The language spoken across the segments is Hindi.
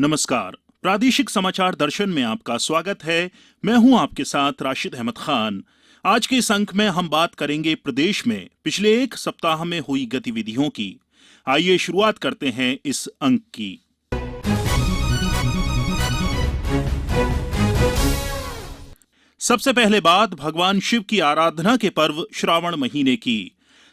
नमस्कार। प्रादेशिक समाचार दर्शन में आपका स्वागत है। मैं हूं आपके साथ राशिद अहमद खान। आज के इस अंक में हम बात करेंगे प्रदेश में पिछले एक सप्ताह में हुई गतिविधियों की। आइए शुरुआत करते हैं इस अंक की। सबसे पहले बात भगवान शिव की आराधना के पर्व श्रावण महीने की।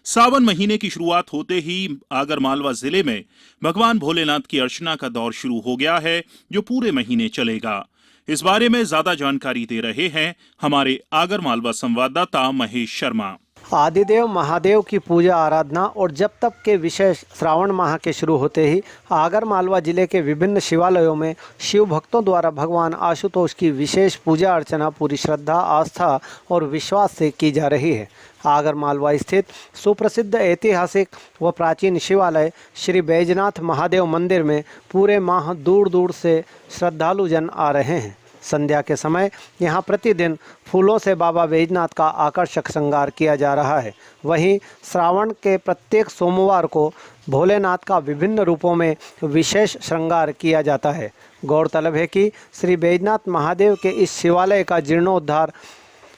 सावन महीने की शुरुआत होते ही आगरमालवा जिले में भगवान भोलेनाथ की अर्चना का दौर शुरू हो गया है, जो पूरे महीने चलेगा। इस बारे में ज्यादा जानकारी दे रहे हैं हमारे आगरमालवा संवाददाता महेश शर्मा। आदिदेव महादेव की पूजा आराधना और जप तप के विशेष श्रावण माह के शुरू होते ही आगरमालवा जिले के विभिन्न शिवालयों में शिव भक्तों द्वारा भगवान आशुतोष की विशेष पूजा अर्चना पूरी श्रद्धा, आस्था और विश्वास से की जा रही है। आगरमालवा स्थित सुप्रसिद्ध ऐतिहासिक व प्राचीन शिवालय श्री बैजनाथ महादेव मंदिर में पूरे माह दूर दूर से श्रद्धालुजन आ रहे हैं। संध्या के समय यहाँ प्रतिदिन फूलों से बाबा बैजनाथ का आकर्षक श्रृंगार किया जा रहा है। वहीं श्रावण के प्रत्येक सोमवार को भोलेनाथ का विभिन्न रूपों में विशेष श्रृंगार किया जाता है। गौरतलब है कि श्री बैजनाथ महादेव के इस शिवालय का जीर्णोद्धार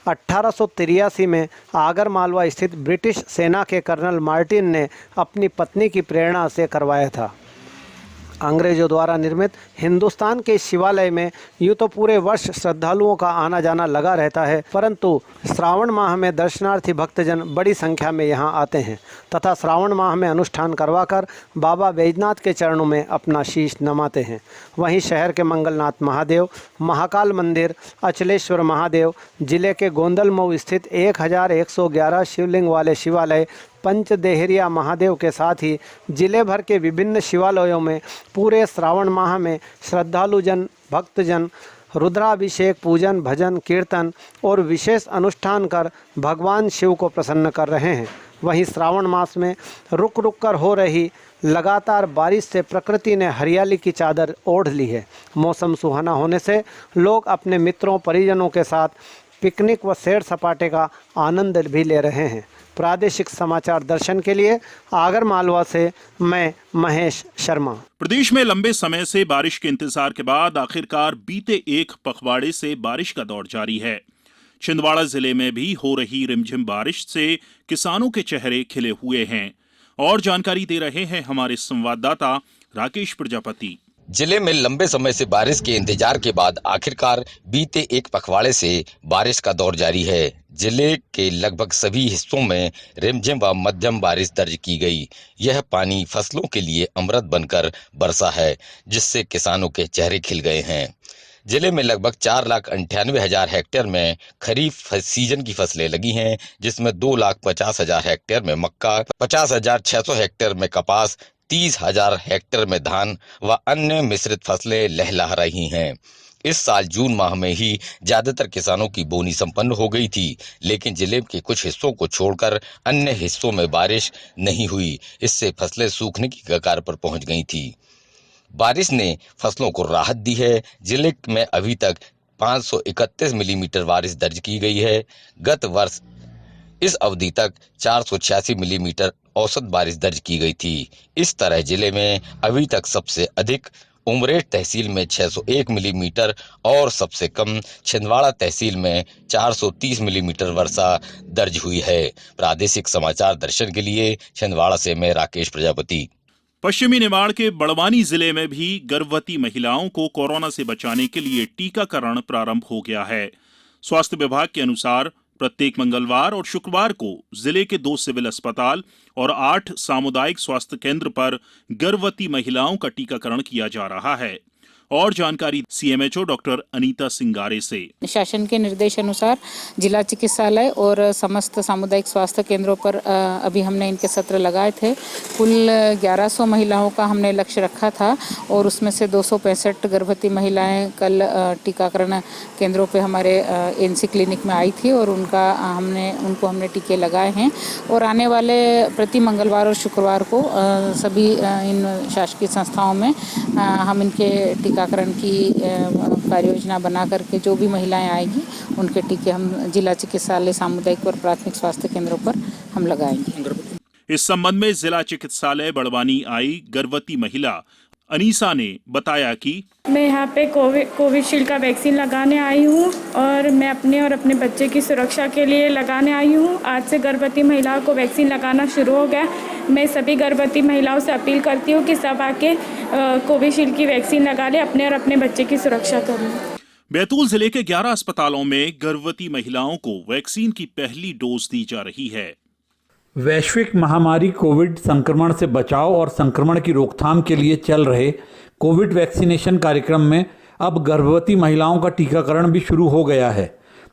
1883 में आगरमालवा स्थित ब्रिटिश सेना के कर्नल मार्टिन ने अपनी पत्नी की प्रेरणा से करवाया था। अंग्रेजों द्वारा निर्मित हिंदुस्तान के शिवालय में यूँ तो पूरे वर्ष श्रद्धालुओं का आना जाना लगा रहता है, परंतु श्रावण माह में दर्शनार्थी भक्तजन बड़ी संख्या में यहाँ आते हैं तथा श्रावण माह में अनुष्ठान करवाकर बाबा बैजनाथ के चरणों में अपना शीश नमाते हैं। वहीं शहर के मंगलनाथ महादेव, महाकाल मंदिर, अचलेश्वर महादेव, जिले के गोंदलमऊ स्थित 1111 शिवलिंग वाले शिवालय पंचदेहरिया महादेव के साथ ही जिले भर के विभिन्न शिवालयों में पूरे श्रावण माह में श्रद्धालुजन भक्तजन रुद्राभिषेक, पूजन, भजन, कीर्तन और विशेष अनुष्ठान कर भगवान शिव को प्रसन्न कर रहे हैं। वहीं श्रावण मास में रुक रुक कर हो रही लगातार बारिश से प्रकृति ने हरियाली की चादर ओढ़ ली है। मौसम सुहाना होने से लोग अपने मित्रों परिजनों के साथ पिकनिक व सैर सपाटे का आनंद भी ले रहे हैं। प्रादेशिक समाचार दर्शन के लिए आगरमालवा से मैं महेश शर्मा। प्रदेश में लंबे समय से बारिश के इंतजार के बाद आखिरकार बीते एक पखवाड़े से बारिश का दौर जारी है। छिंदवाड़ा जिले में भी हो रही रिमझिम बारिश से किसानों के चेहरे खिले हुए हैं। और जानकारी दे रहे हैं हमारे संवाददाता राकेश प्रजापति। जिले में लंबे समय से बारिश के इंतजार के बाद आखिरकार बीते एक पखवाड़े से बारिश का दौर जारी है। जिले के लगभग सभी हिस्सों में रिमझिम व मध्यम बारिश दर्ज की गई। यह पानी फसलों के लिए अमृत बनकर बरसा है, जिससे किसानों के चेहरे खिल गए हैं। जिले में लगभग 4,98,000 हेक्टेयर में खरीफ सीजन की फसलें लगी हैं, जिसमें 2,50,000 हेक्टेयर में मक्का, 50,600 हेक्टेयर में कपास, 30,000 हेक्टेयर में धान व अन्य मिश्रित फसलें लहलहा रही हैं। इस साल जून माह में ही ज्यादातर किसानों की बोनी संपन्न हो गई थी, लेकिन जिले के कुछ हिस्सों को छोड़कर अन्य हिस्सों में बारिश नहीं हुई। इससे फसलें सूखने की कगार पर पहुंच गई थी। बारिश ने फसलों को राहत दी है। जिले में अभी तक 531 मिलीमीटर बारिश दर्ज की गई है। गत वर्ष इस अवधि तक 486 मिलीमीटर औसत बारिश दर्ज की गई थी। इस तरह जिले में अभी तक सबसे अधिक उमरेठ तहसील में 601 मिलीमीटर और सबसे कम छिंदवाड़ा तहसील में 430 मिलीमीटर वर्षा दर्ज हुई है। प्रादेशिक समाचार दर्शन के लिए छिंदवाड़ा से मैं राकेश प्रजापति। पश्चिमी निमाड़ के बड़वानी जिले में भी गर्भवती महिलाओं को कोरोना से बचाने के लिए टीकाकरण प्रारंभ हो गया है। स्वास्थ्य विभाग के अनुसार प्रत्येक मंगलवार और शुक्रवार को जिले के 2 सिविल अस्पताल और 8 सामुदायिक स्वास्थ्य केंद्र पर गर्भवती महिलाओं का टीकाकरण किया जा रहा है। और जानकारी सीएमएचओ डॉक्टर अनीता सिंगारे से। शासन के निर्देश अनुसार जिला चिकित्सालय और समस्त सामुदायिक स्वास्थ्य केंद्रों पर अभी हमने इनके सत्र लगाए थे। कुल 1100 महिलाओं का हमने लक्ष्य रखा था और उसमें से 265 गर्भवती महिलाएं कल टीकाकरण केंद्रों पे हमारे एनसी क्लिनिक में आई थी और उनको हमने टीके लगाए हैं। और आने वाले प्रति मंगलवार और शुक्रवार को सभी इन शासकीय संस्थाओं में हम इनके टीकाकरण की कार्य योजना बना करके जो भी महिलाएं आएगी उनके टीके हम जिला चिकित्सालय, सामुदायिक और प्राथमिक स्वास्थ्य केंद्रों पर हम लगाएंगे। इस संबंध में जिला चिकित्सालय बड़वानी आई गर्भवती महिला अनीसा ने बताया कि मैं यहाँ पे कोविशील्ड का वैक्सीन लगाने आई हूँ और मैं अपने और अपने बच्चे की सुरक्षा के लिए लगाने आई हूँ। आज से गर्भवती महिलाओं को वैक्सीन लगाना शुरू हो गया। मैं सभी गर्भवती महिलाओं से अपील करती हूँ कि सब आके कोविशील्ड की वैक्सीन लगा ले, अपने और अपने बच्चे की सुरक्षा करें। बैतूल जिले के 11 अस्पतालों में गर्भवती महिलाओं को वैक्सीन की पहली डोज दी जा रही है। वैश्विक महामारी कोविड संक्रमण से बचाव और संक्रमण की रोकथाम के लिए चल रहे कोविड वैक्सीनेशन कार्यक्रम में अब गर्भवती महिलाओं का टीकाकरण भी शुरू हो गया है।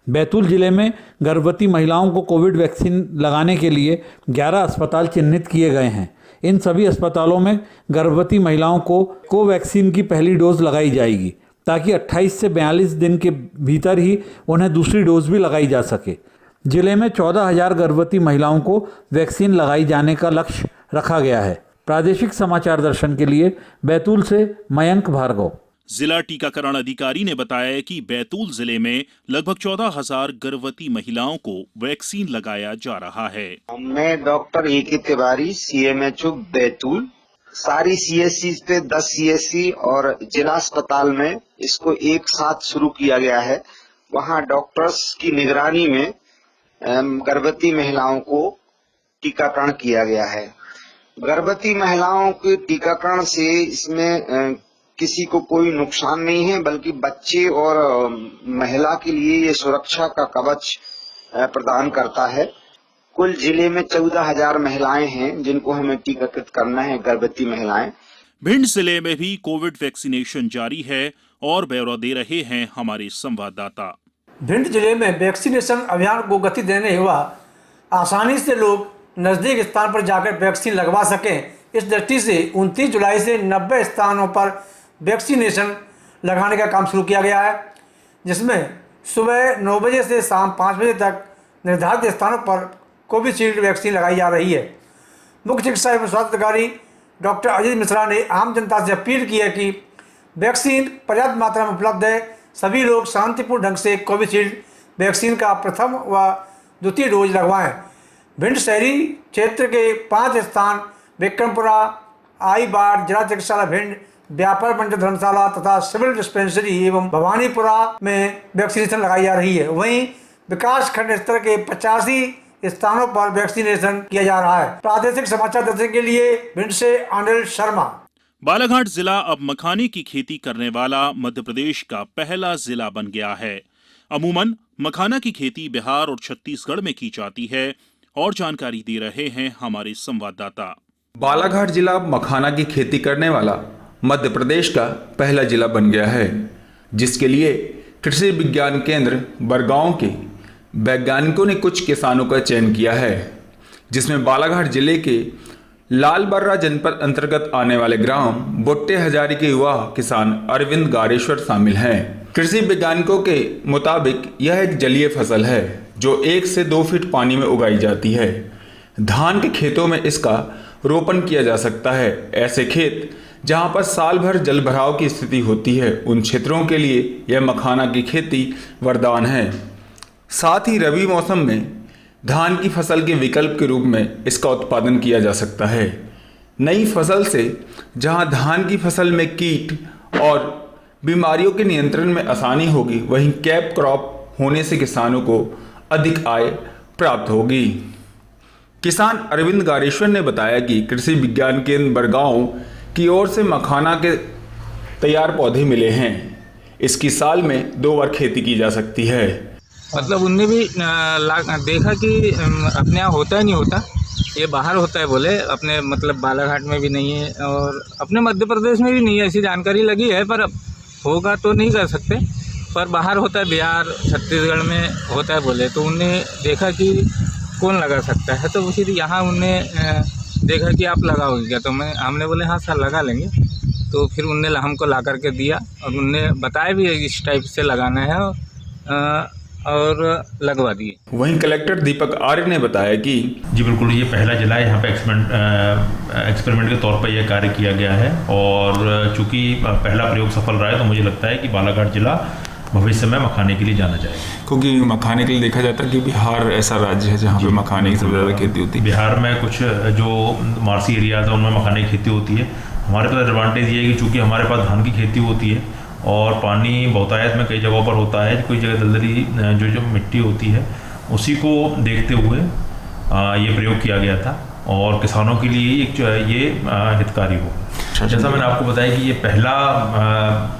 बैतूल जिले में गर्भवती महिलाओं को कोविड वैक्सीन लगाने के लिए 11 अस्पताल चिन्हित किए गए हैं। इन सभी अस्पतालों में गर्भवती महिलाओं को कोवैक्सीन की पहली डोज लगाई जाएगी ताकि 28 से 42 दिन के भीतर ही उन्हें दूसरी डोज भी लगाई जा सके। जिले में 14,000 गर्भवती महिलाओं को वैक्सीन लगाई जाने का लक्ष्य रखा गया है। प्रादेशिक समाचार दर्शन के लिए बैतूल से मयंक भार्गव। जिला टीकाकरण अधिकारी ने बताया कि बैतूल जिले में लगभग 14,000 गर्भवती महिलाओं को वैक्सीन लगाया जा रहा है। मैं doctor A K. Tiwari, CMHO Betul. सारी CSC पे 10 CSC और जिला अस्पताल में इसको एक साथ शुरू किया गया है। वहाँ डॉक्टर्स की निगरानी में गर्भवती महिलाओं को टीकाकरण किया गया है। गर्भवती महिलाओं के टीकाकरण से इसमें किसी को कोई नुकसान नहीं है, बल्कि बच्चे और महिला के लिए ये सुरक्षा का कवच प्रदान करता है। कुल जिले में 14,000 महिलाएं हैं जिनको हमें टीकाकृत करना है, गर्भवती महिलाएं। भिंड जिले में भी कोविड वैक्सीनेशन जारी है और ब्यौरा दे रहे हैं हमारे संवाददाता। भिंड जिले में वैक्सीनेशन अभियान को गति देने हुआ आसानी से लोग नज़दीक स्थान पर जाकर वैक्सीन लगवा सकें, इस दृष्टि से 29 जुलाई से 90 स्थानों पर वैक्सीनेशन लगाने का काम शुरू किया गया है, जिसमें सुबह 9 बजे से शाम 5 बजे तक निर्धारित स्थानों पर कोविशील्ड वैक्सीन लगाई जा रही है। मुख्य चिकित्सा एवं स्वास्थ्य अधिकारी डॉक्टर अजीत मिश्रा ने आम जनता से अपील की है कि वैक्सीन पर्याप्त मात्रा में उपलब्ध है, सभी लोग शांतिपूर्ण ढंग से कोविशील्ड वैक्सीन का प्रथम व द्वितीय डोज लगवाएं। भिंड शहरी क्षेत्र के 5 स्थान विक्रमपुरा, आईबाड़, जिला चिकित्सालय भिंड, व्यापार मंडल धर्मशाला तथा सिविल डिस्पेंसरी एवं भवानीपुरा में वैक्सीनेशन लगाई जा रही है। वहीं विकास खंड स्तर के 85 स्थानों पर वैक्सीनेशन किया जा रहा है। प्रादेशिक समाचार दर्शन के लिए भिंड से अनिल शर्मा। बालाघाट जिला अब मखाने की खेती करने वाला मध्य प्रदेश का पहला जिला बन गया है। अमूमन मखाना की खेती बिहार और छत्तीसगढ़ में की जाती है और जानकारी दे रहे हैं हमारे संवाददाता। बालाघाट जिला मखाना की खेती करने वाला मध्य प्रदेश का पहला जिला बन गया है, जिसके लिए कृषि विज्ञान केंद्र बरगांव के वैज्ञानिकों ने कुछ किसानों का चयन किया है, जिसमें बालाघाट जिले के लालबर्रा जनपद अंतर्गत आने वाले ग्राम बोट्टे हजारी के युवा किसान अरविंद गारेश्वर शामिल हैं। कृषि वैज्ञानिकों के मुताबिक यह एक जलीय फसल है जो 1 से 2 फीट पानी में उगाई जाती है। धान के खेतों में इसका रोपण किया जा सकता है। ऐसे खेत जहां पर साल भर जल भराव की स्थिति होती है, उन क्षेत्रों के लिए यह मखाना की खेती वरदान है। साथ ही रबी मौसम में धान की फसल के विकल्प के रूप में इसका उत्पादन किया जा सकता है। नई फसल से जहां धान की फसल में कीट और बीमारियों के नियंत्रण में आसानी होगी, वहीं कैप क्रॉप होने से किसानों को अधिक आय प्राप्त होगी। किसान अरविंद गारेश्वर ने बताया कि कृषि विज्ञान केंद्र बरगांव की ओर से मखाना के तैयार पौधे मिले हैं। इसकी साल में 2 बार खेती की जा सकती है। मतलब उनने भी देखा कि अपने यहाँ होता ही नहीं होता, ये बाहर होता है बोले, अपने मतलब बालाघाट में भी नहीं है और अपने मध्य प्रदेश में भी नहीं है, ऐसी जानकारी लगी है, पर होगा तो नहीं कर सकते, पर बाहर होता है, बिहार छत्तीसगढ़ में होता है बोले, तो उनने देखा कि कौन लगा सकता है, तो फिर यहाँ उनने देखा कि आप लगाओगे क्या, तो हमने बोले हाँ सर लगा लेंगे। तो फिर उनने हमको ला करके दिया और उनने बताया भी इस टाइप से लगाना है और लगवा दिए। वहीं कलेक्टर दीपक आर्य ने बताया कि जी बिल्कुल, ये पहला जिला है, यहाँ पे एक्सपेरिमेंट के तौर पर यह कार्य किया गया है और चूंकि पहला प्रयोग सफल रहा है तो मुझे लगता है कि बालाघाट जिला भविष्य में मखाने के लिए जाना जाएगा। क्योंकि मखाने के लिए देखा जाता है कि बिहार ऐसा राज्य है जहाँ पे मखाने की सबसे ज़्यादा खेती होती है। बिहार में कुछ जो मार्सी एरियाज है उनमें मखाने की खेती होती है, हमारे पास एडवांटेज ये है कि चूँकि हमारे पास धान की खेती होती है और पानी बहुतायत में कई जगहों पर होता है, कोई जगह दलदली जो मिट्टी होती है उसी को देखते हुए ये प्रयोग किया गया था और किसानों के लिए ये हितकारी हो। जैसा मैंने आपको बताया कि ये पहला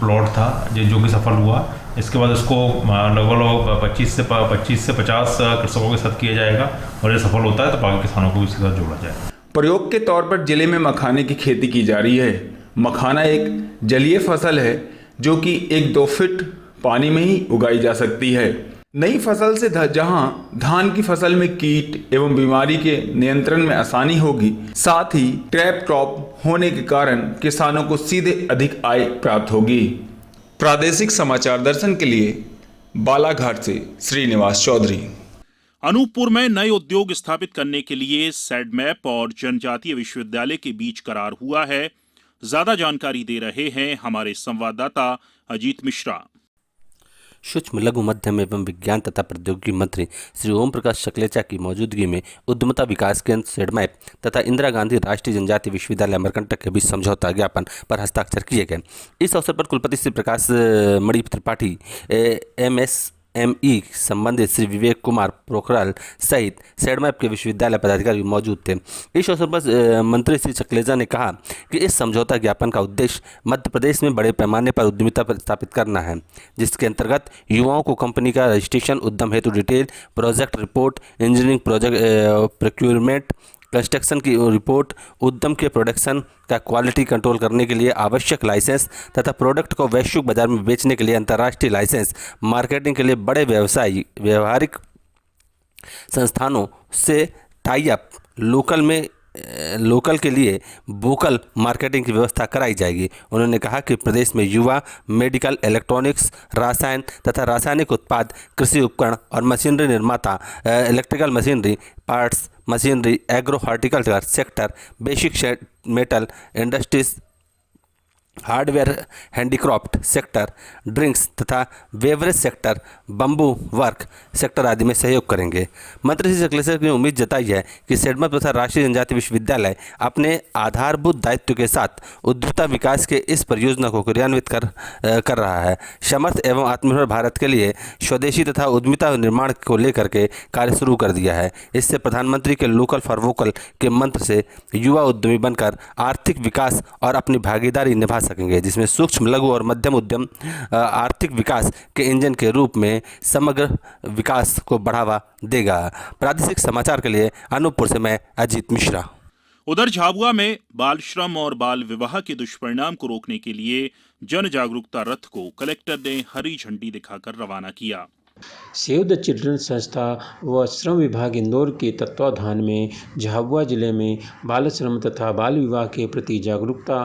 प्लॉट था जो कि सफल हुआ। इसके बाद इसको लगभग 25 से 50 कृषकों के साथ किया जाएगा और ये सफल होता है तो बाकी किसानों को इसके साथ जोड़ा जाएगा। प्रयोग के तौर पर जिले में मखाने की खेती की जा रही है। मखाना एक जलीय फसल है जो कि 1-2 फीट पानी में ही उगाई जा सकती है। नई फसल से जहां धान की फसल में कीट एवं बीमारी के नियंत्रण में आसानी होगी, साथ ही ट्रैप क्रॉप होने के कारण किसानों को सीधे अधिक आय प्राप्त होगी। प्रादेशिक समाचार दर्शन के लिए बालाघाट से श्रीनिवास चौधरी। अनूपपुर में नए उद्योग स्थापित करने के लिए सैडमैप और जनजातीय विश्वविद्यालय के बीच करार हुआ है। ज्यादा जानकारी दे रहे हैं हमारे संवाददाता अजीत मिश्रा। सूक्ष्म लघु मध्यम एवं विज्ञान तथा प्रौद्योगिकी मंत्री श्री ओम प्रकाश सकलेचा की मौजूदगी में उद्यमता विकास केंद्र सैडमैप तथा इंदिरा गांधी राष्ट्रीय जनजातीय विश्वविद्यालय अमरकंटक के बीच समझौता ज्ञापन पर हस्ताक्षर किए गए। इस अवसर पर कुलपति श्री प्रकाश मणि त्रिपाठी, MSME संबंधित श्री विवेक कुमार पोखराल सहित सैडमैप के विश्वविद्यालय पदाधिकारी मौजूद थे। इस अवसर पर मंत्री श्री सकलेचा ने कहा कि इस समझौता ज्ञापन का उद्देश्य मध्य प्रदेश में बड़े पैमाने पर उद्यमिता स्थापित करना है, जिसके अंतर्गत युवाओं को कंपनी का रजिस्ट्रेशन, उद्यम हेतु detail, project report, engineering project procurement, construction की रिपोर्ट, उद्यम के प्रोडक्शन का क्वालिटी कंट्रोल करने के लिए आवश्यक लाइसेंस तथा प्रोडक्ट को वैश्विक बाजार में बेचने के लिए अंतर्राष्ट्रीय लाइसेंस, मार्केटिंग के लिए बड़े व्यावहारिक संस्थानों से टाई अप, लोकल के लिए वोकल मार्केटिंग की व्यवस्था कराई जाएगी। उन्होंने कहा कि प्रदेश में युवा मेडिकल, इलेक्ट्रॉनिक्स, रसायन तथा रासायनिक उत्पाद, कृषि उपकरण और मशीनरी निर्माता, electrical machinery, parts machinery, agro horticulture sector, basic metal industries, hardware, handicraft sector, drinks तथा beverage sector, bamboo work sector आदि में सहयोग करेंगे। मंत्री श्री सकलेचा ने उम्मीद जताई है कि सैडमैप तथा राष्ट्रीय जनजातीय विश्वविद्यालय अपने आधारभूत दायित्व के साथ उद्यमता विकास के इस परियोजना को क्रियान्वित कर रहा है। समर्थ एवं आत्मनिर्भर भारत के लिए स्वदेशी तथा उद्यमिता निर्माण को लेकर के कार्य शुरू कर दिया है। इससे प्रधानमंत्री के लोकल फॉर वोकल के मंत्र से युवा उद्यमी बनकर आर्थिक विकास और अपनी भागीदारी निभा सकेंगे, जिसमें सूक्ष्म लघु और मध्यम उद्यम आर्थिक विकास के इंजन के रूप में समग्र विकास को बढ़ावा देगा। प्रादेशिक समाचार के लिए अनूपपुर से मैं अजीत मिश्रा। उधर झाबुआ में बाल श्रम और बाल विवाह के दुष्परिणाम को रोकने के लिए जन जागरूकता रथ को कलेक्टर ने हरी झंडी दिखाकर रवाना किया। सेव द चिल्ड्रन संस्था व श्रम विभाग इंदौर के तत्वाधान में झाबुआ जिले में बाल श्रम तथा बाल विवाह के प्रति जागरूकता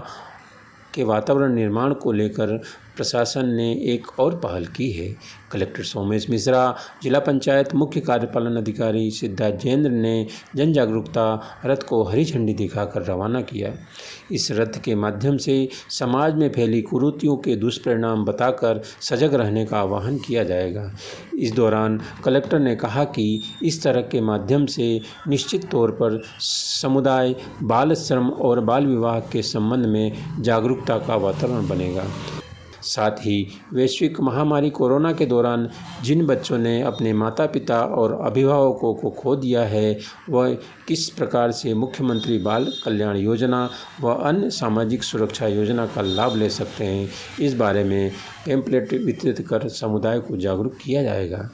के वातावरण निर्माण को लेकर प्रशासन ने एक और पहल की है। कलेक्टर सोमेश मिश्रा, जिला पंचायत मुख्य कार्यपालन अधिकारी सिद्धार्थ जैन ने जन जागरूकता रथ को हरी झंडी दिखाकर रवाना किया। इस रथ के माध्यम से समाज में फैली कुरीतियों के दुष्परिणाम बताकर सजग रहने का आह्वान किया जाएगा। इस दौरान कलेक्टर ने कहा कि इस तरह के माध्यम से निश्चित तौर पर समुदाय बाल श्रम और बाल विवाह के संबंध में जागरूकता का वातावरण बनेगा। साथ ही वैश्विक महामारी कोरोना के दौरान जिन बच्चों ने अपने माता पिता और अभिभावकों को खो दिया है, वह किस प्रकार से मुख्यमंत्री बाल कल्याण योजना व अन्य सामाजिक सुरक्षा योजना का लाभ ले सकते हैं, इस बारे में पैम्पलेट वितरित कर समुदाय को जागरूक किया जाएगा।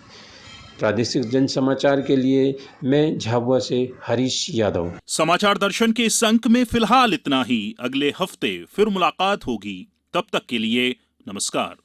प्रादेशिक जन समाचार के लिए मैं झाबुआ से हरीश यादव। समाचार दर्शन के इस अंक में फिलहाल इतना ही। अगले हफ्ते फिर मुलाकात होगी। तब तक के लिए नमस्कार।